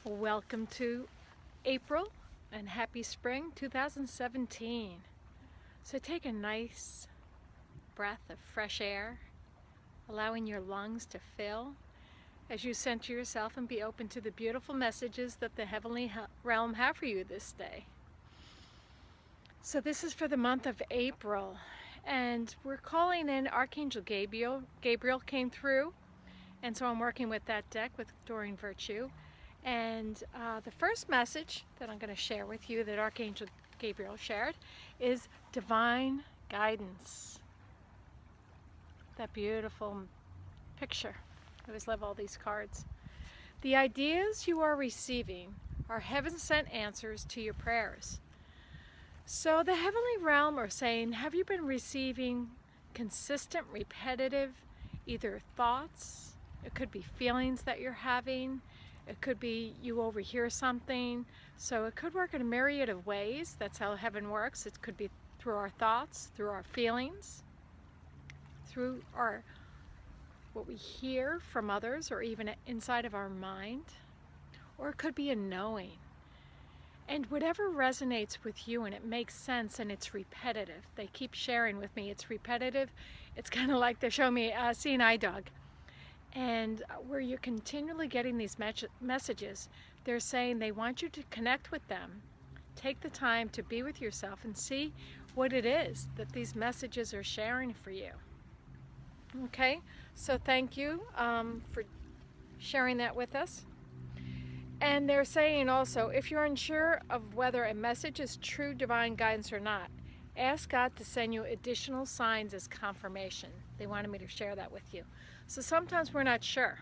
Welcome to April and happy spring 2017. So take a nice breath of fresh air, allowing your lungs to fill as you center yourself and be open to the beautiful messages that the heavenly realm have for you this day. So this is for the month of April, and we're calling in Archangel Gabriel. Gabriel came through, and so I'm working with that deck with Doreen Virtue. And the first message that I'm going to share with you that Archangel Gabriel shared is divine guidance. That beautiful picture. I always love all these cards. The ideas you are receiving are heaven-sent answers to your prayers. So the heavenly realm are saying, have you been receiving consistent, repetitive, either thoughts, it could be feelings that you're having, it could be you overhear something, so it could work in a myriad of ways. That's how heaven works. It could be through our thoughts, through our feelings, through what we hear from others, or even inside of our mind, or it could be a knowing. And whatever resonates with you and it makes sense and it's repetitive. They keep sharing with me it's repetitive. It's kind of like they show me a seeing eye dog. And where you're continually getting these messages, they're saying they want you to connect with them. Take the time to be with yourself and see what it is that these messages are sharing for you. Okay, so thank you for sharing that with us. And they're saying also, if you're unsure of whether a message is true divine guidance or not, ask God to send you additional signs as confirmation. They wanted me to share that with you. So sometimes we're not sure.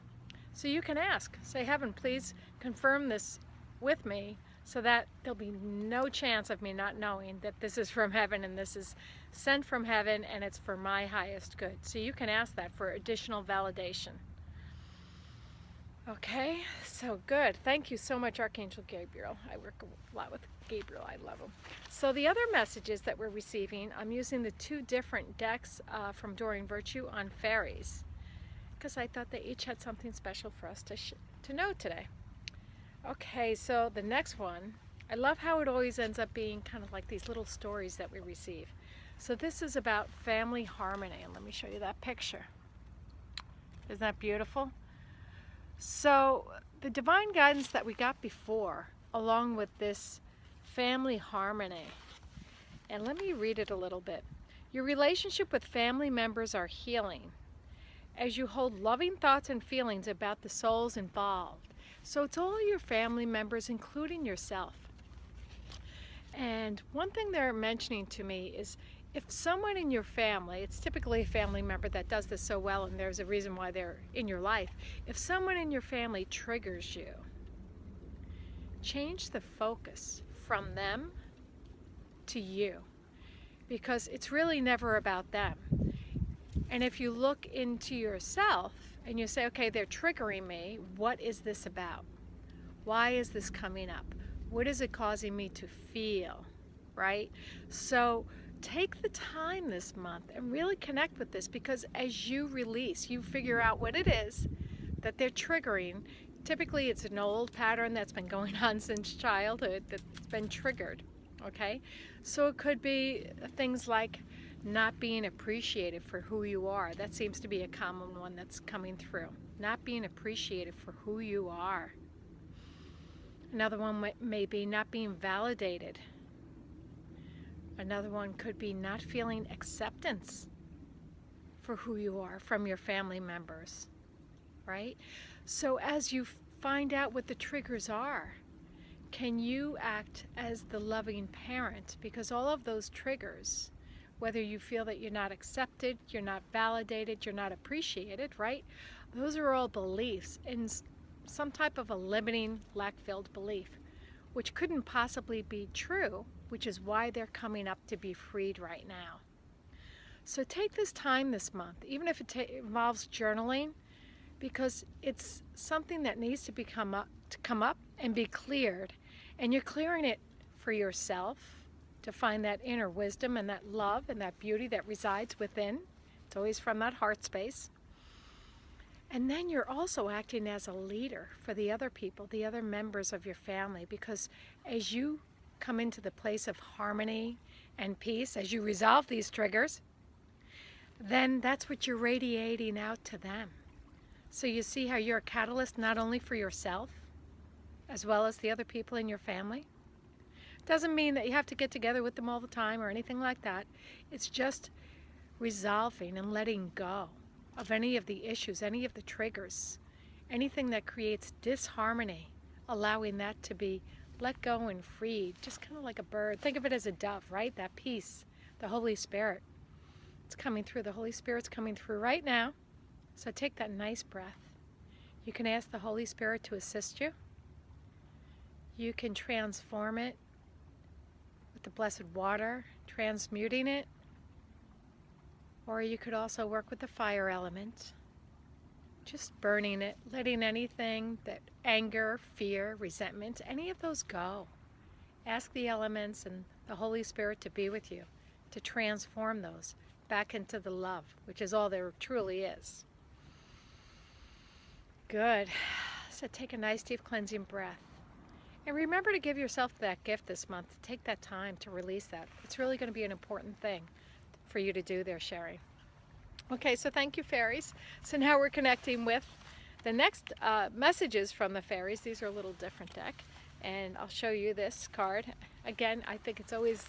So you can ask. Say, Heaven, please confirm this with me so that there'll be no chance of me not knowing that this is from heaven and this is sent from heaven and it's for my highest good. So you can ask that for additional validation. Okay, so good. Thank you so much, Archangel Gabriel. I work a lot with Gabriel. I love him. So the other messages that we're receiving, I'm using the two different decks from Doreen Virtue on fairies, because I thought they each had something special for us to know today. Okay, so the next one, I love how it always ends up being kind of like these little stories that we receive. So this is about family harmony, and let me show you that picture. Isn't that beautiful? So the divine guidance that we got before, along with this family harmony, and let me read it a little bit. Your relationship with family members are healing as you hold loving thoughts and feelings about the souls involved. So it's all your family members, including yourself. And one thing they're mentioning to me is if someone in your family, it's typically a family member that does this so well and there's a reason why they're in your life. If someone in your family triggers you, change the focus from them to you, because it's really never about them. And if you look into yourself and you say, okay, they're triggering me, what is this about? Why is this coming up? What is it causing me to feel, right? So take the time this month and really connect with this, because as you release, you figure out what it is that they're triggering. Typically it's an old pattern that's been going on since childhood that's been triggered, okay? So it could be things like not being appreciated for who you are. That seems to be a common one that's coming through. Not being appreciated for who you are. Another one may be not being validated. Another one could be not feeling acceptance for who you are from your family members, right? So as you find out what the triggers are, can you act as the loving parent? Because all of those triggers, whether you feel that you're not accepted, you're not validated, you're not appreciated, right? Those are all beliefs in some type of a limiting, lack-filled belief, which couldn't possibly be true, which is why they're coming up to be freed right now. So take this time this month, even if it involves journaling, because it's something that needs to come up and be cleared. And you're clearing it for yourself, to find that inner wisdom and that love and that beauty that resides within. It's always from that heart space. And then you're also acting as a leader for the other people, the other members of your family, because as you come into the place of harmony and peace, as you resolve these triggers, then that's what you're radiating out to them. So you see how you're a catalyst not only for yourself, as well as the other people in your family. Doesn't mean that you have to get together with them all the time or anything like that. It's just resolving and letting go of any of the issues, any of the triggers, anything that creates disharmony, allowing that to be let go and freed, just kind of like a bird. Think of it as a dove, right? That peace, the Holy Spirit. It's coming through. The Holy Spirit's coming through right now. So take that nice breath. You can ask the Holy Spirit to assist you. You can transform it with the blessed water, transmuting it. Or you could also work with the fire element, just burning it, letting anything that anger, fear, resentment, any of those go. Ask the elements and the Holy Spirit to be with you, to transform those back into the love, which is all there truly is. Good. So take a nice deep cleansing breath. And remember to give yourself that gift this month. Take that time to release that. It's really going to be an important thing for you to do there, Sherry. Okay, so thank you, fairies. So now we're connecting with the next messages from the fairies. These are a little different deck, and I'll show you this card. Again, I think it's always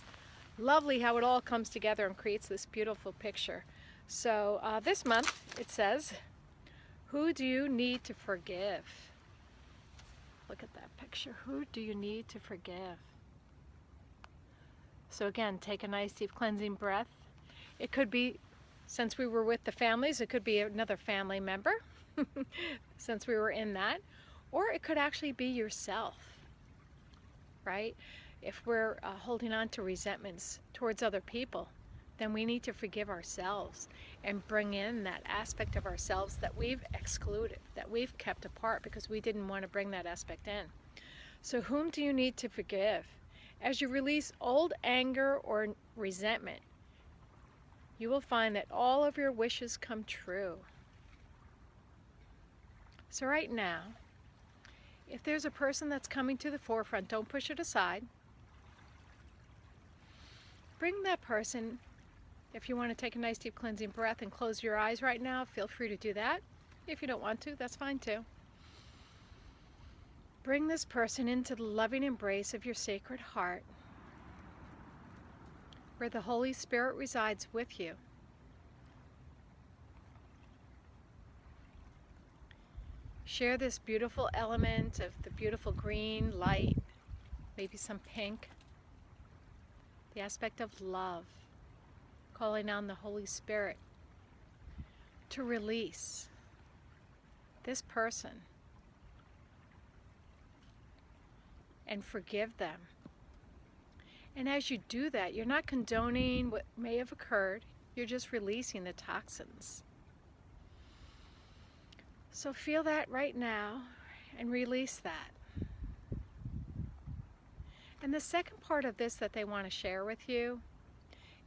lovely how it all comes together and creates this beautiful picture. So this month it says, who do you need to forgive? Look at that picture. Who do you need to forgive? So again, take a nice deep cleansing breath. It could be, since we were with the families, it could be another family member, since we were in that. Or it could actually be yourself, right? If we're holding on to resentments towards other people, then we need to forgive ourselves and bring in that aspect of ourselves that we've excluded, that we've kept apart because we didn't want to bring that aspect in. So whom do you need to forgive? As you release old anger or resentment, you will find that all of your wishes come true. So right now, if there's a person that's coming to the forefront, don't push it aside. Bring that person. If you want to take a nice deep cleansing breath and close your eyes right now, feel free to do that. If you don't want to, that's fine too. Bring this person into the loving embrace of your sacred heart, where the Holy Spirit resides with you. Share this beautiful element of the beautiful green light, maybe some pink, the aspect of love, calling on the Holy Spirit to release this person and forgive them. And as you do that, you're not condoning what may have occurred, you're just releasing the toxins. So feel that right now and release that. And the second part of this that they want to share with you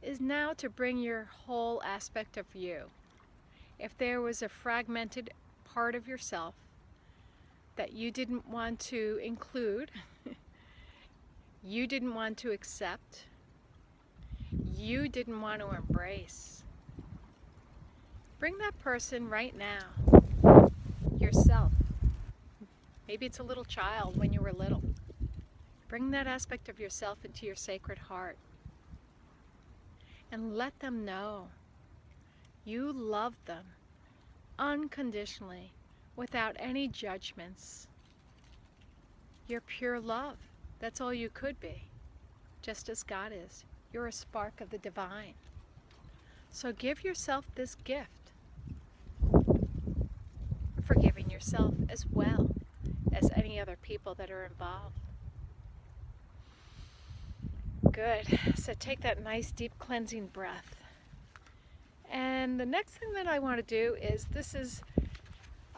is now to bring your whole aspect of you. If there was a fragmented part of yourself that you didn't want to include, you didn't want to accept, you didn't want to embrace, bring that person right now, yourself. Maybe it's a little child when you were little. Bring that aspect of yourself into your sacred heart and let them know you love them unconditionally, without any judgments. You're pure love. That's all you could be, just as God is. You're a spark of the divine. So give yourself this gift, forgiving yourself as well as any other people that are involved. Good. So take that nice deep cleansing breath. And the next thing that I want to do is, this is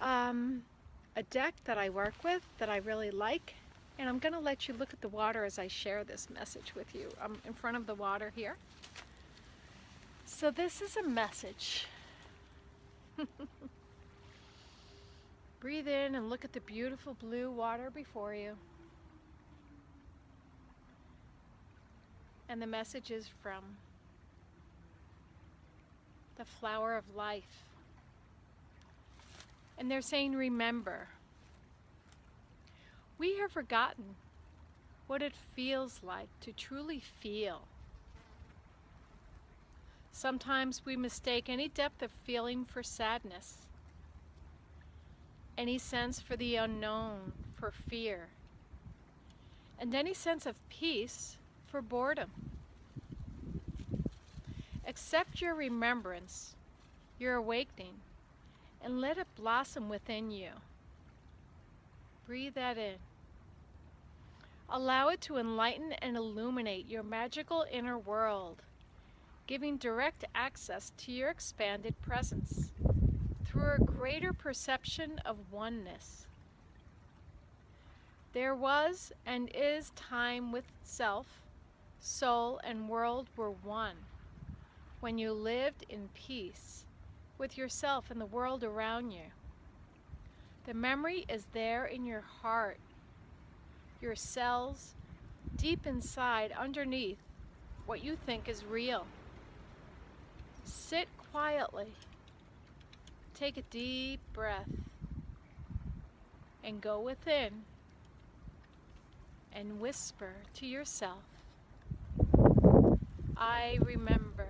a deck that I work with that I really like. And I'm going to let you look at the water as I share this message with you. I'm in front of the water here. So this is a message. Breathe in and look at the beautiful blue water before you. And the message is from the flower of life. And they're saying, remember, we have forgotten what it feels like to truly feel. Sometimes we mistake any depth of feeling for sadness, any sense for the unknown for fear, and any sense of peace for boredom. Accept your remembrance, your awakening, and let it blossom within you. Breathe that in. Allow it to enlighten and illuminate your magical inner world, giving direct access to your expanded presence through a greater perception of oneness. There was and is time with self, soul, and world were one, when you lived in peace with yourself and the world around you. The memory is there in your heart, your cells, deep inside, underneath what you think is real. Sit quietly, take a deep breath, and go within and whisper to yourself, I remember.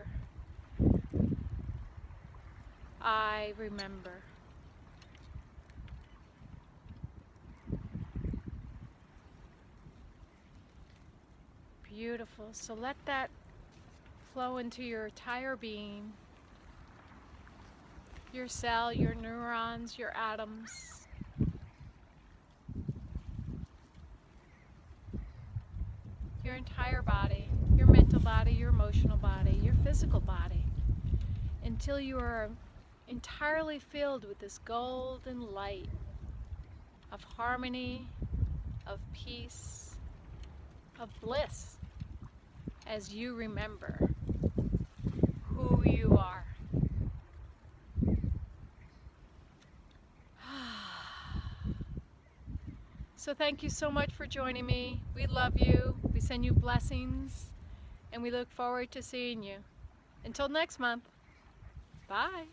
I remember. Beautiful. So let that flow into your entire being, your cell, your neurons, your atoms. Your entire body, your mental body, your emotional body, your physical body, until you are entirely filled with this golden light of harmony, of peace, of bliss, as you remember who you are. So thank you so much for joining me. We love you. We send you blessings, and we look forward to seeing you. Until next month. Bye.